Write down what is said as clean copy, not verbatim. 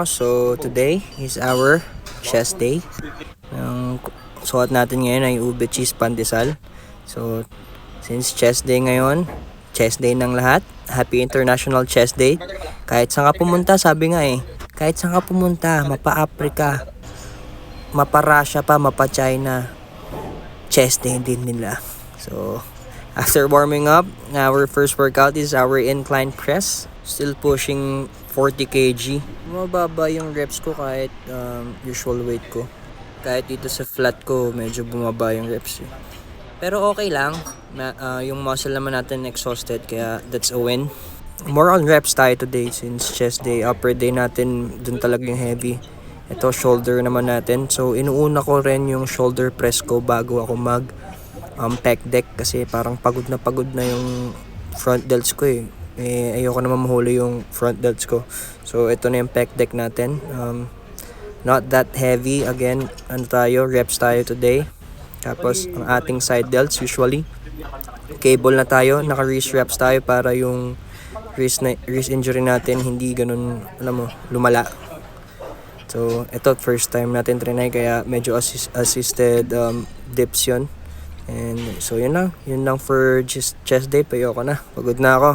So, today is our chest day. Ang suot natin ngayon ay ube cheese pandesal. So, since chest day ngayon, chest day ng lahat. Happy International Chest Day. Kahit saan ka pumunta, sabi nga kahit saan ka pumunta, mapa-Africa, mapa-Russia pa, mapa-China, chest day din nila. So, after warming up, our first workout is our incline press. Still pushing 40 kg. Mababa yung reps ko kahit usual weight ko. Kahit dito sa flat ko, medyo bumaba yung reps. Pero okay lang. Yung muscle naman natin exhausted, kaya that's a win. More on reps tayo today since chest day. Upper day natin, dun talaga yung heavy. Ito, shoulder naman natin. So, inuuna ko rin yung shoulder press ko bago ako mag pec deck kasi parang pagod na yung front delts ko ayoko naman mahuli yung front delts ko. So ito na yung pec deck natin. Not that heavy. Again, reps tayo today. Tapos ang ating side delts usually cable na tayo, naka wrist reps tayo para yung wrist injury natin hindi ganun lumala. So ito first time natin trinay kaya medyo assisted dips yun. And so yun lang for just chest day. Payo ko na, pagod na ako.